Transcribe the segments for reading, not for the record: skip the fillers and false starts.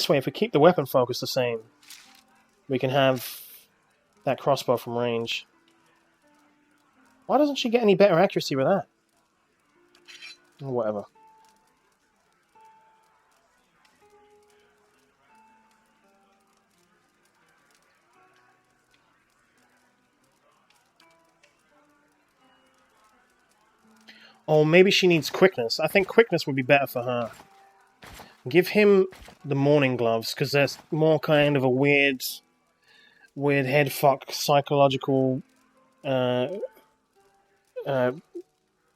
this way, if we keep the weapon focus the same, we can have that crossbow from range. Why doesn't she get any better accuracy with that? Or whatever. Or maybe she needs quickness. I think quickness would be better for her. Give him the morning gloves, because there's more kind of a weird headfuck psychological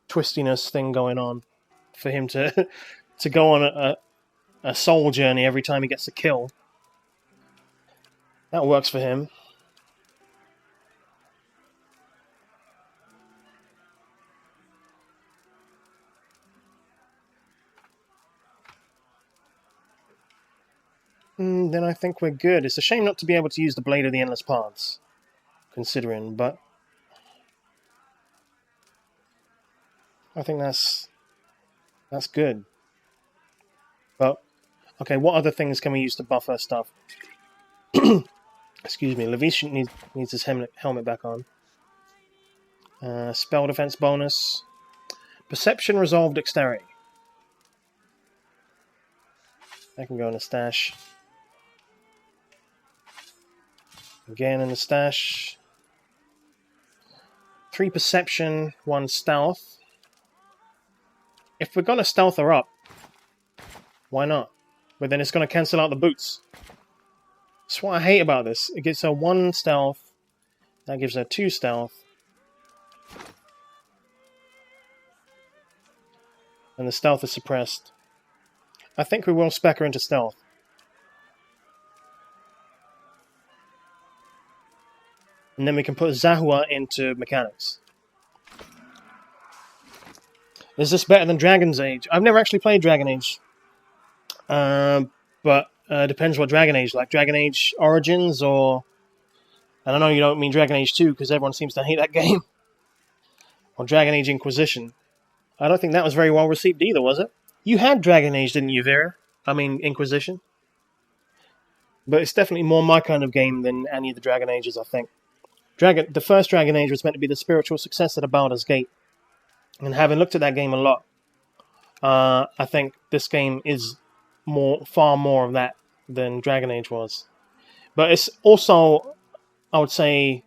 twistiness thing going on for him to to go on a soul journey every time he gets a kill. That works for him. Then I think we're good. It's a shame not to be able to use the Blade of the Endless Paths, considering, but I think that's good. But, okay, what other things can we use to buff her stuff? Excuse me, Levish needs his helmet back on. Spell defense bonus. Perception, resolve, dexterity. That can go in the stash. Again in the stash. 3 perception, 1 stealth. If we're going to stealth her up, why not? But then it's going to cancel out the boots. That's what I hate about this. It gives her 1 stealth. That gives her 2 stealth. And the stealth is suppressed. I think we will spec her into stealth. And then we can put Zahua into mechanics. Is this better than Dragon's Age? I've never actually played Dragon Age. But depends what Dragon Age like. Dragon Age Origins or... And I know you don't mean Dragon Age 2 because everyone seems to hate that game. Or Dragon Age Inquisition. I don't think that was very well received either, was it? You had Dragon Age, didn't you, Vera? I mean, Inquisition. But it's definitely more my kind of game than any of the Dragon Ages, I think. The first Dragon Age was meant to be the spiritual successor to Baldur's Gate. And having looked at that game a lot, I think this game is far more of that than Dragon Age was. But it's also, I would say,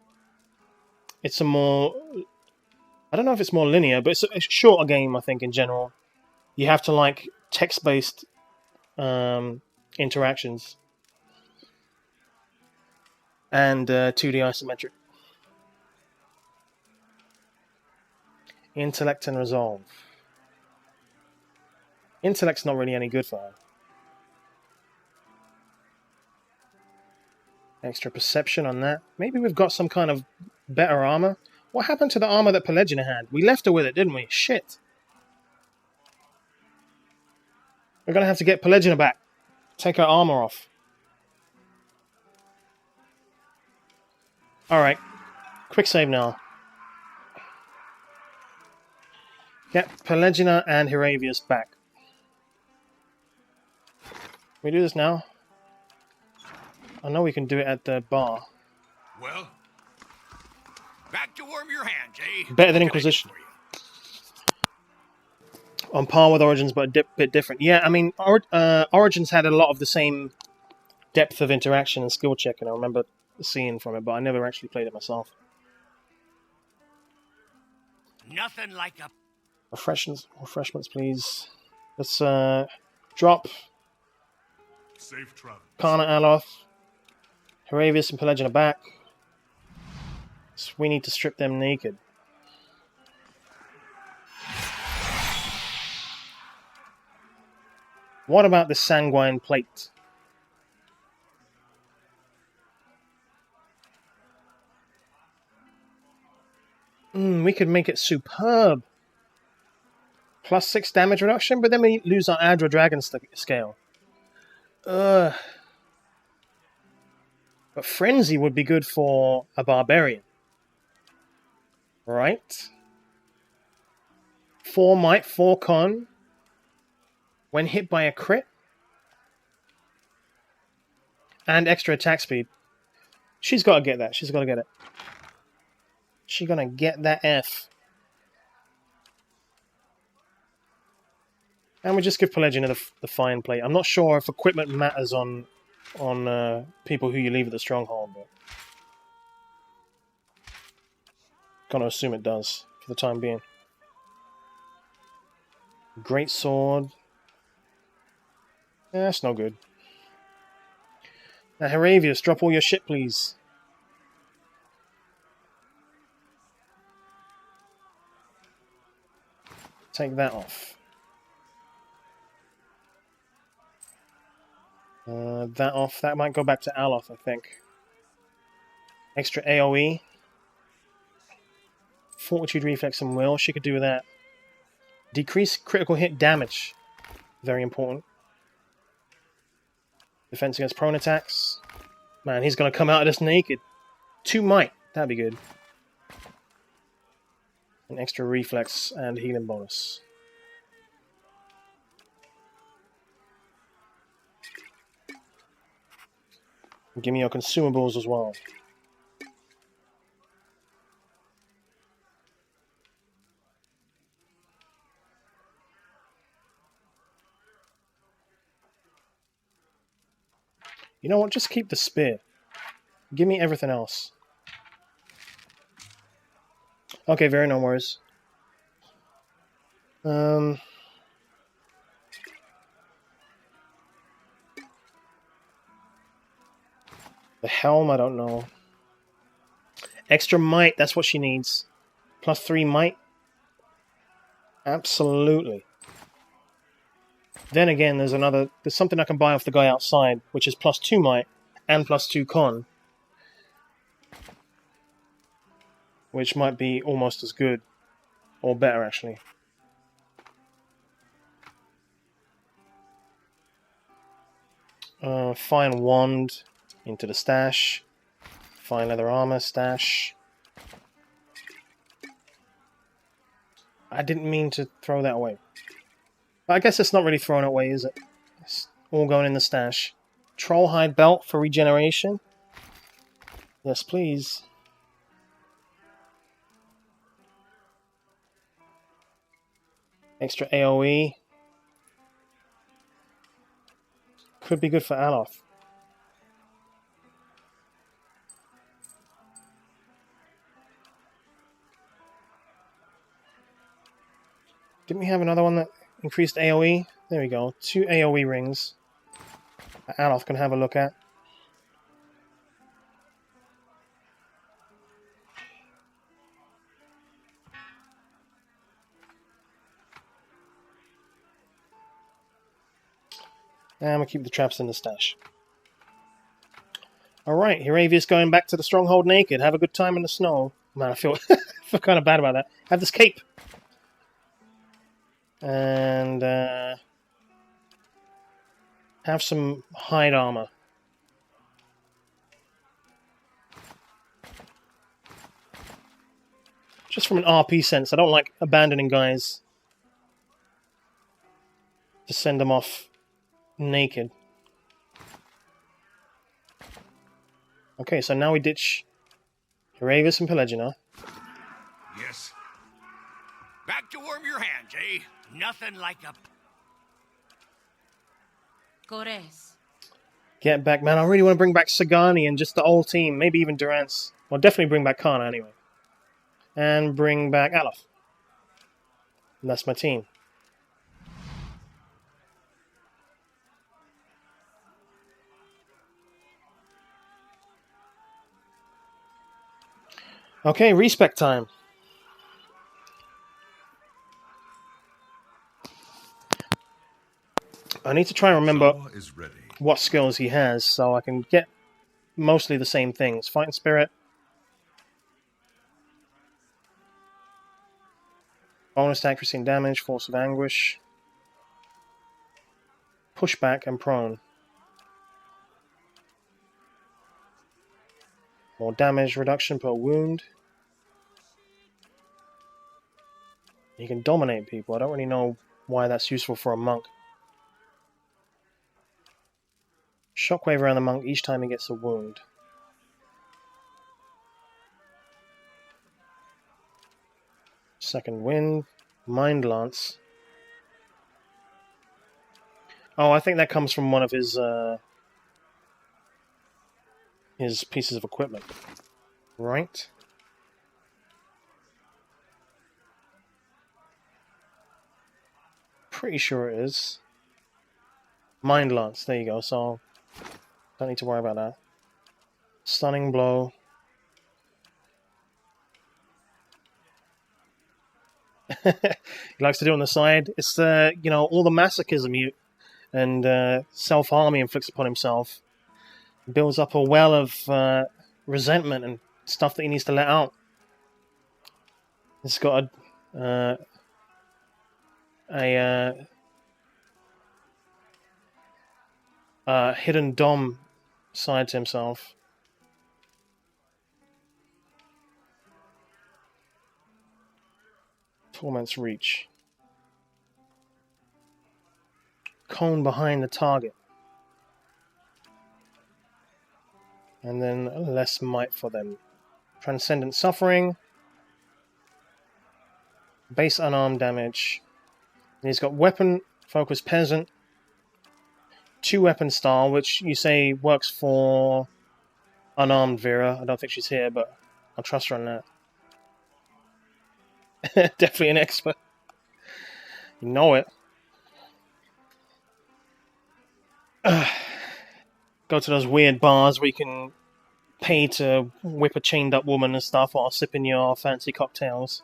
it's a more... I don't know if it's more linear, but it's a shorter game, I think, in general. You have to like text-based interactions. And 2D isometric. Intellect and resolve. Intellect's not really any good for her. Extra perception on that. Maybe we've got some kind of better armor. What happened to the armor that Pelagina had? We left her with it, didn't we? Shit. We're going to have to get Pelagina back. Take her armor off. Alright. Quick save now. Get Pelagina and Heravius back. Can we do this now? I know we can do it at the bar. Well, back to warm your hands, eh? Better than Inquisition. On par with Origins, but a bit different. Yeah, I mean, Origins had a lot of the same depth of interaction and skill check, and I remember seeing from it, but I never actually played it myself. Nothing like a... Refreshments, please. Let's drop Safe travel. Kana Aloth, Heravius and Pelagina back. So we need to strip them naked. What about the Sanguine Plate? We could make it superb. +6 damage reduction, but then we lose our Adra Dragon scale. But Frenzy would be good for a Barbarian. Right? 4 might, 4 con. When hit by a crit. And extra attack speed. She's got to get that. She's got to get it. She's going to get that F. And we just give Pelagiana the fine plate. I'm not sure if equipment matters on people who you leave at the stronghold, but gonna assume it does for the time being. Great sword. Yeah, that's no good. Now, Heravius, drop all your shit, please. Take that off. That off. That might go back to Aloth, I think. Extra AoE. Fortitude, Reflex, and Will. She could do with that. Decrease critical hit damage. Very important. Defense against prone attacks. Man, he's going to come out of this naked. 2 might. That'd be good. An extra reflex and healing bonus. Give me your consumables as well. You know what? Just keep the spear. Give me everything else. Okay, very no worries. The helm, I don't know. Extra might, that's what she needs. +3 might. Absolutely. Then again, there's something I can buy off the guy outside, which is +2 might and +2 con. Which might be almost as good. Or better, actually. Fine wand into the stash. Fine leather armor, stash. I didn't mean to throw that away. But I guess it's not really thrown away, is it? It's all going in the stash. Trollhide belt for regeneration. Yes, please. Extra AoE. Could be good for Aloth. Didn't we have another one that increased AoE? There we go. 2 AoE rings that Aloth can have a look at. And we'll keep the traps in the stash. Alright, Heravius going back to the stronghold naked. Have a good time in the snow. Man, I feel, feel kind of bad about that. Have this cape. And have some hide armor. Just from an RP sense, I don't like abandoning guys to send them off naked. Okay, so now we ditch Heravius and Pelagiana. Yes. Back to warm your hands, eh? Nothing like a... Cores. Get back, man. I really want to bring back Sagani and just the whole team. Maybe even Durance. Well, definitely bring back Kana anyway. And bring back Aloth. And that's my team. Okay, respec time. I need to try and remember what skills he has so I can get mostly the same things. Fighting Spirit. Bonus to accuracy and damage. Force of Anguish. Pushback and Prone. More damage reduction per wound. You can dominate people. I don't really know why that's useful for a monk. Shockwave around the monk each time he gets a wound. Second wind. Mind Lance. Oh, I think that comes from one of his pieces of equipment. Right? Pretty sure it is. Mind Lance, there you go, so don't need to worry about that. Stunning Blow. He likes to do it on the side. It's all the masochism and self-harm he inflicts upon himself. Builds up a well of resentment and stuff that he needs to let out. He's got a hidden dom side to himself. Torment's Reach. Cone behind the target. And then less might for them. Transcendent Suffering. Base unarmed damage. And he's got Weapon Focus Peasant. 2-weapon style, which you say works for unarmed Vera. I don't think she's here, but I'll trust her on that. Definitely an expert. You know it. Go to those weird bars where you can pay to whip a chained up woman and stuff while sipping your fancy cocktails.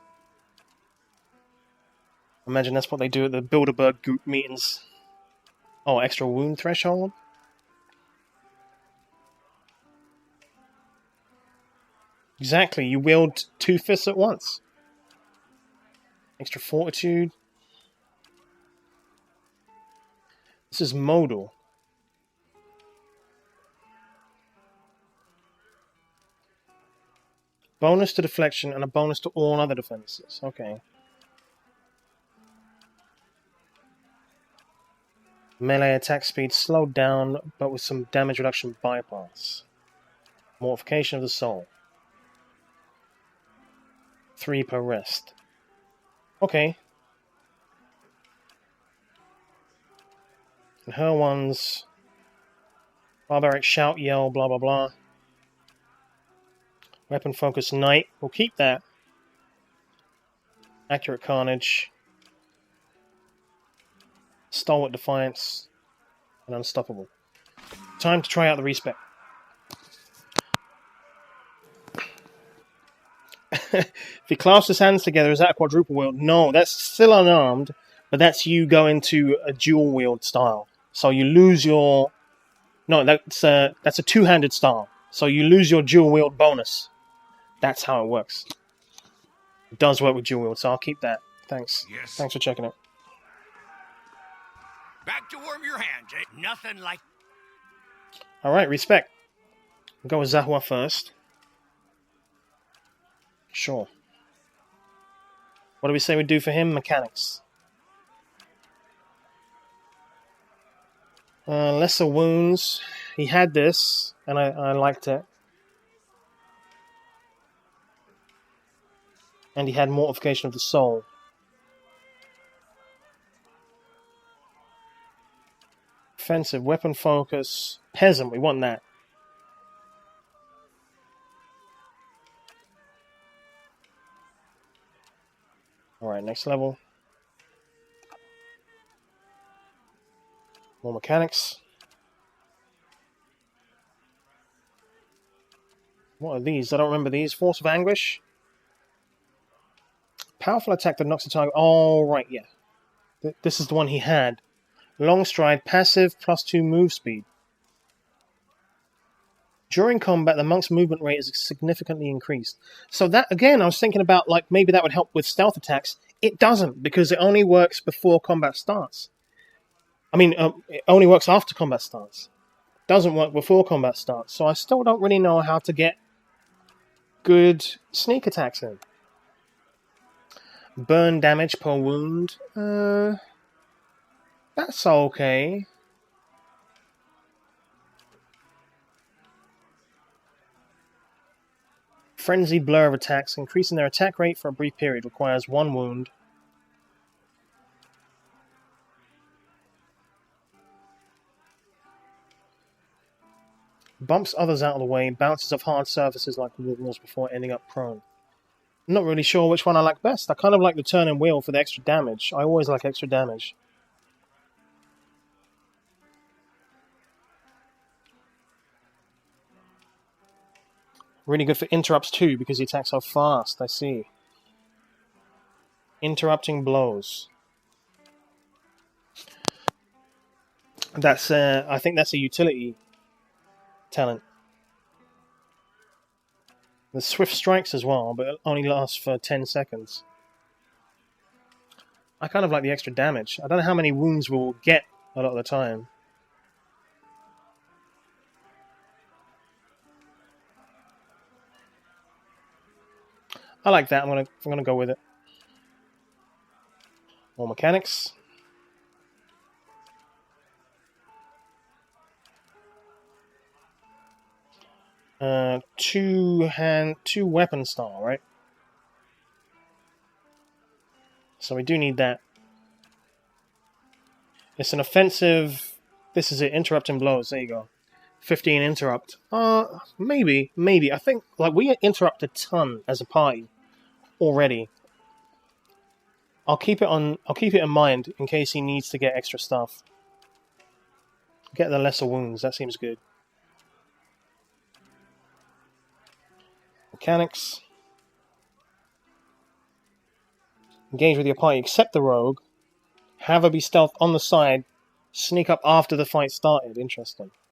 Imagine that's what they do at the Bilderberg group meetings. Oh, extra wound threshold? Exactly, you wield 2 fists at once. Extra fortitude. This is modal. Bonus to deflection and a bonus to all other defenses. Okay. Melee attack speed slowed down, but with some damage reduction bypass. Mortification of the Soul. 3 per rest. Okay. And her one's Barbaric Shout, Yell, blah blah blah. Weapon Focus Knight. We'll keep that. Accurate Carnage. Stalwart Defiance. And Unstoppable. Time to try out the respec. If he clasps his hands together, is that a quadruple wield? No, that's still unarmed, but that's you going to a dual wield style. So you lose your... No, that's a two-handed style. So you lose your dual wield bonus. That's how it works. It does work with dual wield, so I'll keep that. Thanks. Yes. Thanks for checking it. Back to warm your hands, eh? Nothing like... Alright, respect. We'll go with Zahua first. Sure. What do we say we do for him? Mechanics. Lesser wounds. He had this, and I liked it. And he had Mortification of the Soul. Offensive, weapon focus. Peasant, we want that. Alright, next level. More mechanics. What are these? I don't remember these. Force of Anguish. Powerful attack that knocks the target. Oh, right, yeah. This is the one he had. Long stride, passive, +2 move speed. During combat, the monk's movement rate is significantly increased. So that, again, I was thinking about, like, maybe that would help with stealth attacks. It doesn't, because it only works before combat starts. I mean, it only works after combat starts. It doesn't work before combat starts. So I still don't really know how to get good sneak attacks in. Burn damage per wound. That's okay. Frenzied blur of attacks, increasing their attack rate for a brief period, requires 1 wound. Bumps others out of the way, bounces off hard surfaces like walls before ending up prone. I'm not really sure which one I like best. I kind of like the turn and wheel for the extra damage. I always like extra damage. Really good for interrupts too, because he attacks so fast, I see. Interrupting blows. That's I think that's a utility talent. The swift strikes as well, but it only lasts for 10 seconds. I kind of like the extra damage. I don't know how many wounds we'll get a lot of the time. I like that. I'm gonna go with it. More mechanics. Two weapon style, right? So we do need that. It's an offensive. This is it. Interrupting blows. There you go. 15 interrupt. Maybe. I think like we interrupt a ton as a party already. I'll keep it in mind in case he needs to get extra stuff. Get the lesser wounds. That seems good. Mechanics. Engage with your party except the rogue. Have her be stealth on the side. Sneak up after the fight started. Interesting.